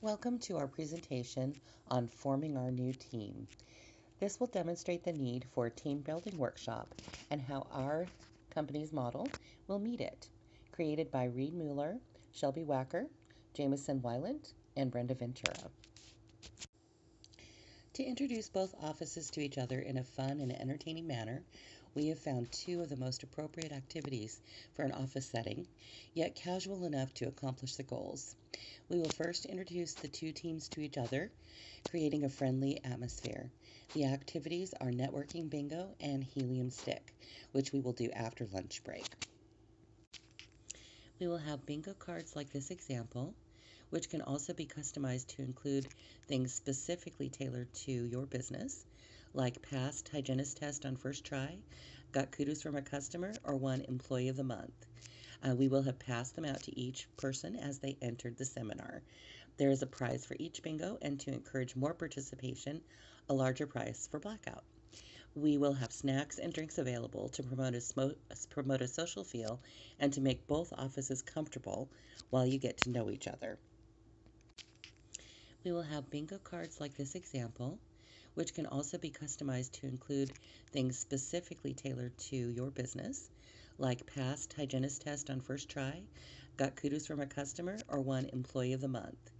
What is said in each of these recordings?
Welcome to our presentation on forming our new team. This will demonstrate the need for a team building workshop and how our company's model will meet it. Created by Reed Mueller, Shelby Wacker, Jameson Weiland, and Brenda Ventura. To introduce both offices to each other in a fun and entertaining manner, we have found two of the most appropriate activities for an office setting, yet casual enough to accomplish the goals. We will first introduce the two teams to each other, creating a friendly atmosphere. The activities are networking bingo and helium stick, which we will do after lunch break. We will have bingo cards like this example, which can also be customized to include things specifically tailored to your business, like passed hygienist test on first try, got kudos from a customer, or won employee of the month. We will have passed them out to each person as they entered the seminar. There is a prize for each bingo, and to encourage more participation, a larger prize for blackout. We will have snacks and drinks available to promote a social feel and to make both offices comfortable while you get to know each other. We will have bingo cards like this example, which can also be customized to include things specifically tailored to your business, like passed hygienist test on first try, got kudos from a customer, or won employee of the month.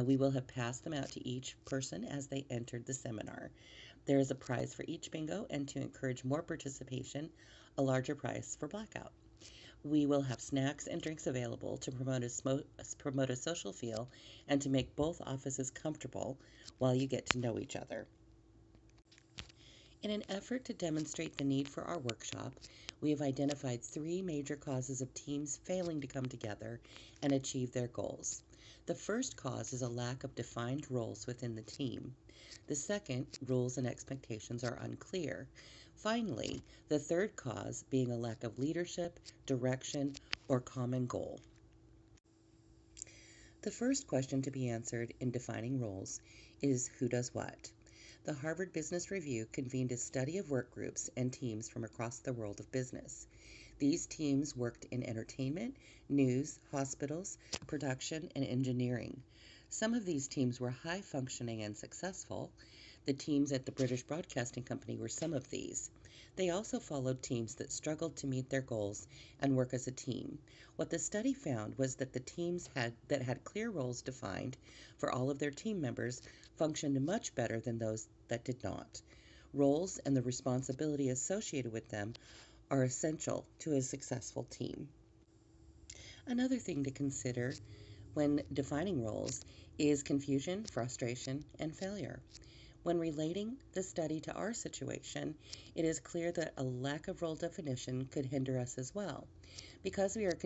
We will have passed them out to each person as they entered the seminar. There is a prize for each bingo, and to encourage more participation, a larger prize for blackout. We will have snacks and drinks available to promote a social feel and to make both offices comfortable while you get to know each other. In an effort to demonstrate the need for our workshop, we have identified three major causes of teams failing to come together and achieve their goals. The first cause is a lack of defined roles within the team. The second, rules and expectations are unclear. Finally, the third cause being a lack of leadership, direction, or common goal. The first question to be answered in defining roles is who does what? The Harvard Business Review convened a study of work groups and teams from across the world of business. These teams worked in entertainment, news, hospitals, production, and engineering. Some of these teams were high functioning and successful. The teams at the British Broadcasting Company were some of these. They also followed teams that struggled to meet their goals and work as a team. What the study found was that the teams that had clear roles defined for all of their team members functioned much better than those that did not. Roles and the responsibility associated with them are essential to a successful team. Another thing to consider when defining roles is confusion, frustration, and failure. When relating the study to our situation, it is clear that a lack of role definition could hinder us as well. Because we are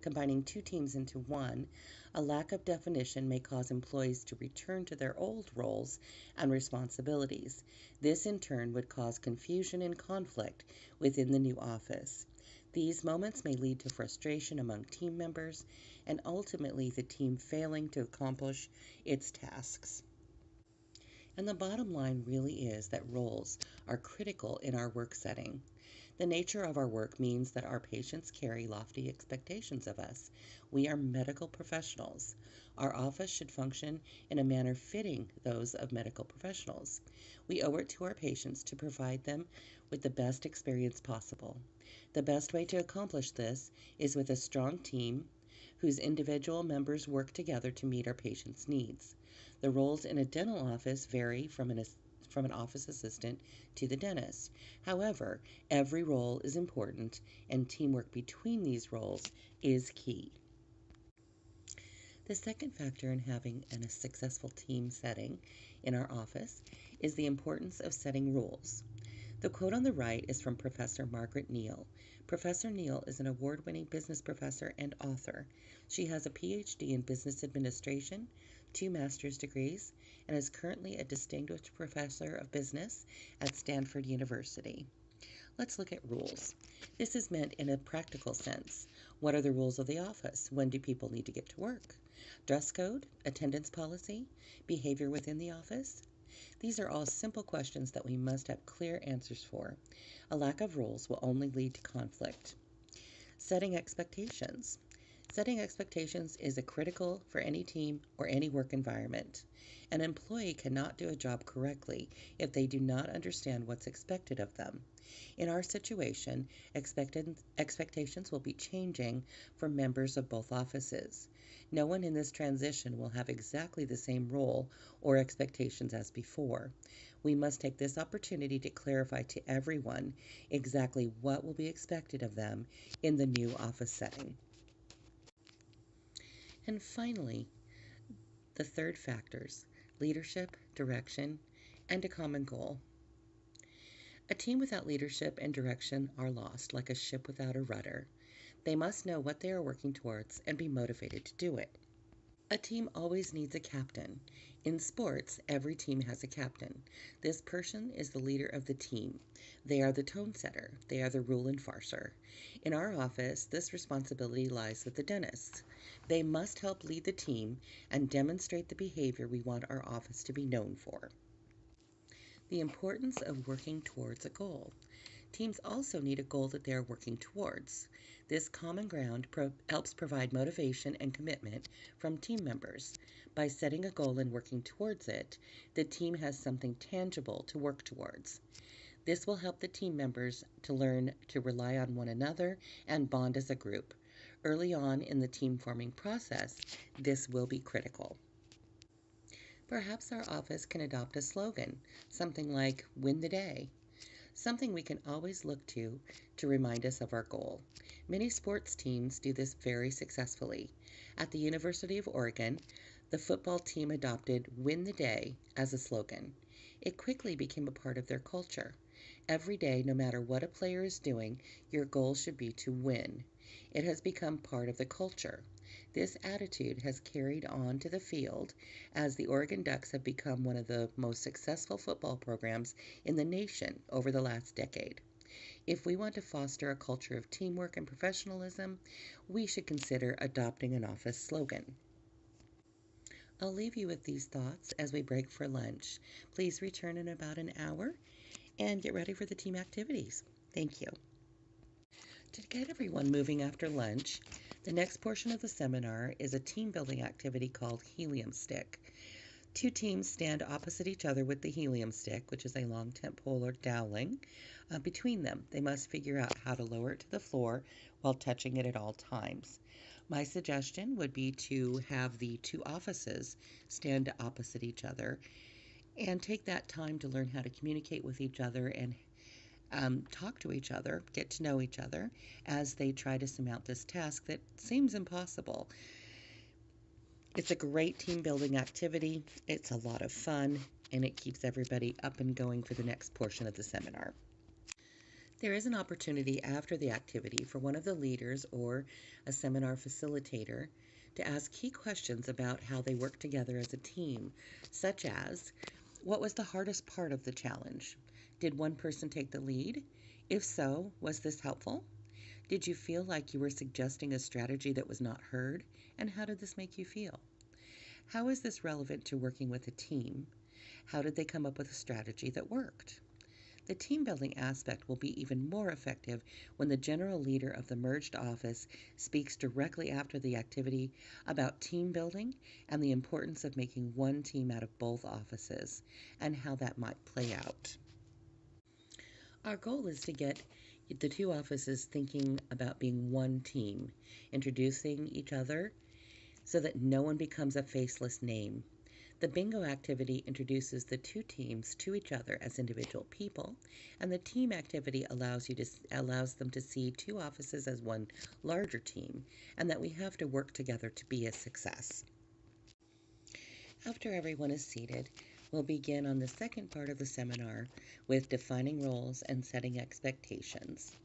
combining two teams into one, a lack of definition may cause employees to return to their old roles and responsibilities. This in turn would cause confusion and conflict within the new office. These moments may lead to frustration among team members and ultimately the team failing to accomplish its tasks. And the bottom line really is that roles are critical in our work setting. The nature of our work means that our patients carry lofty expectations of us. We are medical professionals. Our office should function in a manner fitting those of medical professionals. We owe it to our patients to provide them with the best experience possible. The best way to accomplish this is with a strong team whose individual members work together to meet our patients' needs. The roles in a dental office vary from an office assistant to the dentist. However, every role is important and teamwork between these roles is key. The second factor in having a successful team setting in our office is the importance of setting rules. The quote on the right is from Professor Margaret Neal. Professor Neal is an award-winning business professor and author. She has a PhD in business administration, 2 master's degrees, and is currently a distinguished professor of business at Stanford University. Let's look at rules. This is meant in a practical sense. What are the rules of the office? When do people need to get to work? Dress code, attendance policy, behavior within the office? These are all simple questions that we must have clear answers for. A lack of rules will only lead to conflict. Setting expectations. Setting expectations is a critical for any team or any work environment. An employee cannot do a job correctly if they do not understand what's expected of them. In our situation, expectations will be changing for members of both offices. No one in this transition will have exactly the same role or expectations as before. We must take this opportunity to clarify to everyone exactly what will be expected of them in the new office setting. And finally, the third factors: leadership, direction, and a common goal. A team without leadership and direction are lost like a ship without a rudder. They must know what they are working towards and be motivated to do it. A team always needs a captain. In sports, every team has a captain. This person is the leader of the team. They are the tone setter. They are the rule enforcer. In our office, this responsibility lies with the dentists. They must help lead the team and demonstrate the behavior we want our office to be known for. The importance of working towards a goal. Teams also need a goal that they are working towards. This common ground helps provide motivation and commitment from team members. By setting a goal and working towards it, the team has something tangible to work towards. This will help the team members to learn to rely on one another and bond as a group. Early on in the team forming process, this will be critical. Perhaps our office can adopt a slogan, something like "Win the Day," something we can always look to remind us of our goal. Many sports teams do this very successfully. At the University of Oregon, the football team adopted "Win the Day" as a slogan. It quickly became a part of their culture. Every day, no matter what a player is doing, your goal should be to win. It has become part of the culture. This attitude has carried on to the field as the Oregon Ducks have become one of the most successful football programs in the nation over the last decade. If we want to foster a culture of teamwork and professionalism, we should consider adopting an office slogan. I'll leave you with these thoughts as we break for lunch. Please return in about an hour and get ready for the team activities. Thank you. To get everyone moving after lunch, the next portion of the seminar is a team building activity called Helium Stick. Two teams stand opposite each other with the helium stick, which is a long tent pole or dowling, between them. They must figure out how to lower it to the floor while touching it at all times. My suggestion would be to have the two offices stand opposite each other and take that time to learn how to communicate with each other and talk to each other, get to know each other as they try to surmount this task that seems impossible. It's a great team building activity, it's a lot of fun, and it keeps everybody up and going for the next portion of the seminar. There is an opportunity after the activity for one of the leaders or a seminar facilitator to ask key questions about how they work together as a team, such as, what was the hardest part of the challenge? Did one person take the lead? If so, was this helpful? Did you feel like you were suggesting a strategy that was not heard? And how did this make you feel? How is this relevant to working with a team? How did they come up with a strategy that worked? The team building aspect will be even more effective when the general leader of the merged office speaks directly after the activity about team building and the importance of making one team out of both offices and how that might play out. Our goal is to get the two offices thinking about being one team, introducing each other so that no one becomes a faceless name. The bingo activity introduces the two teams to each other as individual people, and the team activity allows them to see two offices as one larger team, and that we have to work together to be a success. After everyone is seated, we'll begin on the second part of the seminar with defining roles and setting expectations.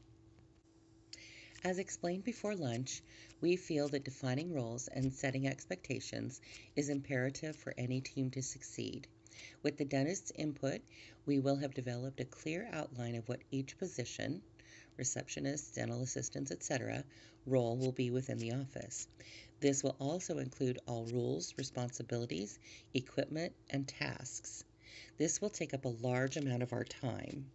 As explained before lunch, we feel that defining roles and setting expectations is imperative for any team to succeed. With the dentist's input, we will have developed a clear outline of what each position, receptionists, dental assistants, etc., role will be within the office. This will also include all rules, responsibilities, equipment, and tasks. This will take up a large amount of our time.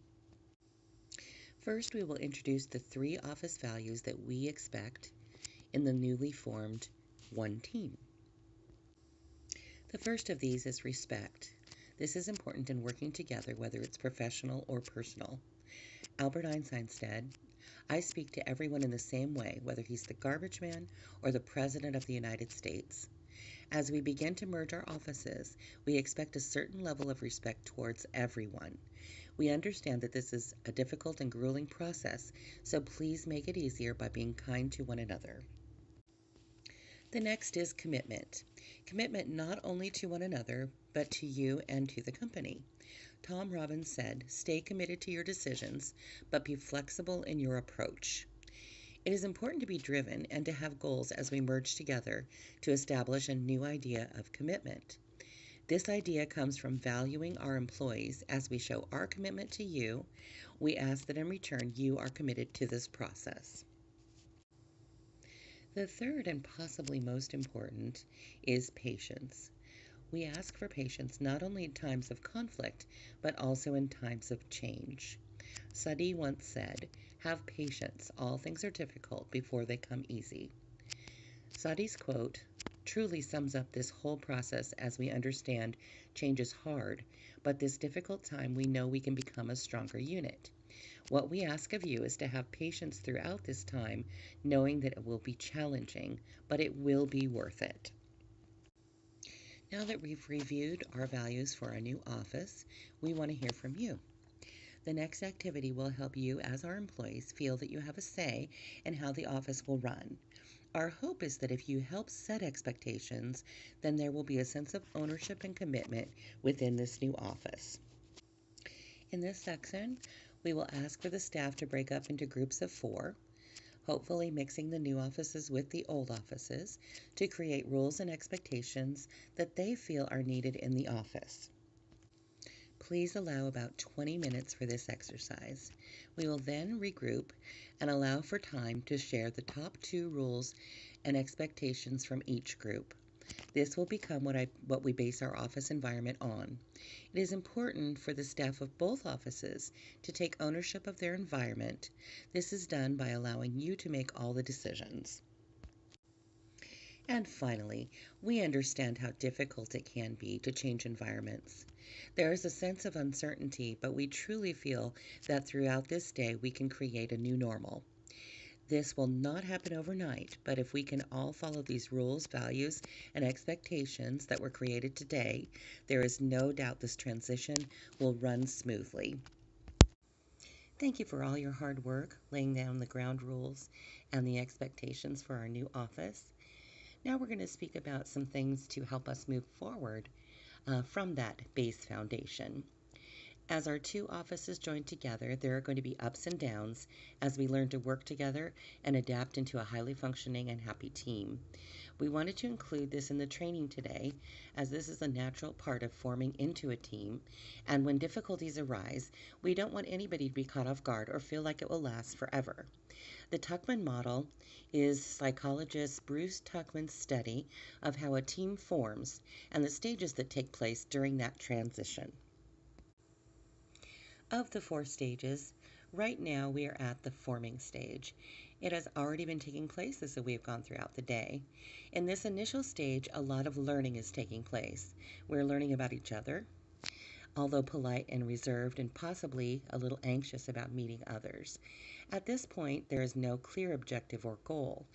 First, we will introduce the three office values that we expect in the newly formed one team. The first of these is respect. This is important in working together, whether it's professional or personal. Albert Einstein said, "I speak to everyone in the same way, whether he's the garbage man or the President of the United States." As we begin to merge our offices, we expect a certain level of respect towards everyone. We understand that this is a difficult and grueling process, so please make it easier by being kind to one another. The next is commitment. Commitment not only to one another, but to you and to the company. Tom Robbins said, "Stay committed to your decisions, but be flexible in your approach." It is important to be driven and to have goals as we merge together to establish a new idea of commitment. This idea comes from valuing our employees. As we show our commitment to you, we ask that in return you are committed to this process. The third and possibly most important is patience. We ask for patience not only in times of conflict, but also in times of change. Sadi once said, "Have patience, all things are difficult before they come easy." Sadi's quote truly sums up this whole process as we understand change is hard, but this difficult time we know we can become a stronger unit. What we ask of you is to have patience throughout this time, knowing that it will be challenging, but it will be worth it. Now that we've reviewed our values for our new office, we want to hear from you. The next activity will help you as our employees feel that you have a say in how the office will run. Our hope is that if you help set expectations, then there will be a sense of ownership and commitment within this new office. In this section, we will ask for the staff to break up into groups of 4, hopefully mixing the new offices with the old offices to create rules and expectations that they feel are needed in the office. Please allow about 20 minutes for this exercise. We will then regroup and allow for time to share the top 2 rules and expectations from each group. This will become what we base our office environment on. It is important for the staff of both offices to take ownership of their environment. This is done by allowing you to make all the decisions. And finally, we understand how difficult it can be to change environments. There is a sense of uncertainty, but we truly feel that throughout this day we can create a new normal. This will not happen overnight, but if we can all follow these rules, values, and expectations that were created today, there is no doubt this transition will run smoothly. Thank you for all your hard work laying down the ground rules and the expectations for our new office. Now we're going to speak about some things to help us move forward from that base foundation. As our 2 offices join together, there are going to be ups and downs as we learn to work together and adapt into a highly functioning and happy team. We wanted to include this in the training today, as this is a natural part of forming into a team, and when difficulties arise, we don't want anybody to be caught off guard or feel like it will last forever. The Tuckman model is psychologist Bruce Tuckman's study of how a team forms and the stages that take place during that transition. Of the 4 stages, right now we are at the forming stage. It has already been taking place as we have gone throughout the day. In this initial stage, a lot of learning is taking place. We're learning about each other, although polite and reserved and possibly a little anxious about meeting others. At this point, there is no clear objective or goal.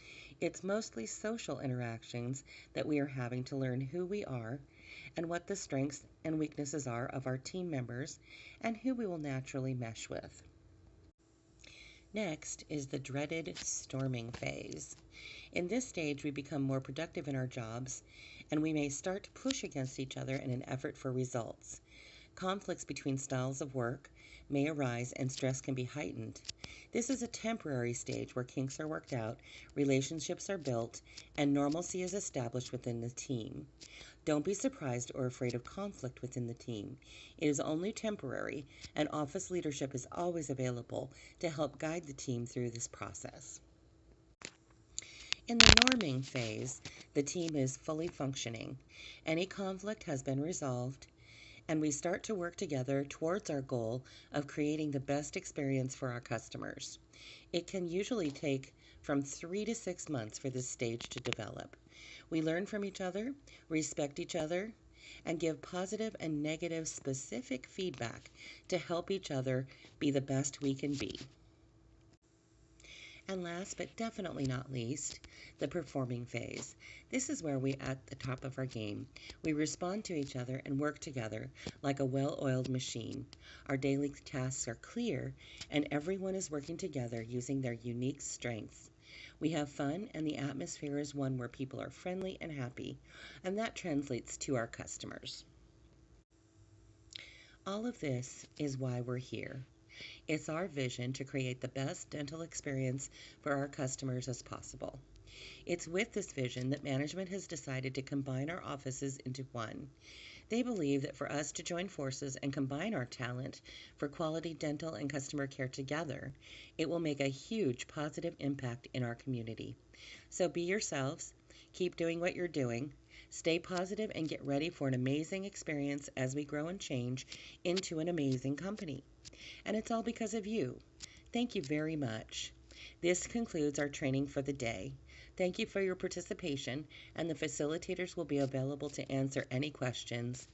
It's mostly social interactions that we are having to learn who we are and what the strengths and weaknesses are of our team members and who we will naturally mesh with. Next is the dreaded storming phase. In this stage, we become more productive in our jobs, and we may start to push against each other in an effort for results. Conflicts between styles of work may arise and stress can be heightened. This is a temporary stage where kinks are worked out, relationships are built, and normalcy is established within the team. Don't be surprised or afraid of conflict within the team. It is only temporary, and office leadership is always available to help guide the team through this process. In the norming phase, the team is fully functioning. Any conflict has been resolved, and we start to work together towards our goal of creating the best experience for our customers. It can usually take from 3 to 6 months for this stage to develop. We learn from each other, respect each other, and give positive and negative specific feedback to help each other be the best we can be. And last but definitely not least, the performing phase. This is where we're at the top of our game. We respond to each other and work together like a well-oiled machine. Our daily tasks are clear, and everyone is working together using their unique strengths. We have fun, and the atmosphere is one where people are friendly and happy, and that translates to our customers. All of this is why we're here. It's our vision to create the best dental experience for our customers as possible. It's with this vision that management has decided to combine our offices into one. They believe that for us to join forces and combine our talent for quality dental and customer care together, it will make a huge positive impact in our community. So be yourselves, keep doing what you're doing, stay positive, and get ready for an amazing experience as we grow and change into an amazing company. And it's all because of you. Thank you very much. This concludes our training for the day. Thank you for your participation, and the facilitators will be available to answer any questions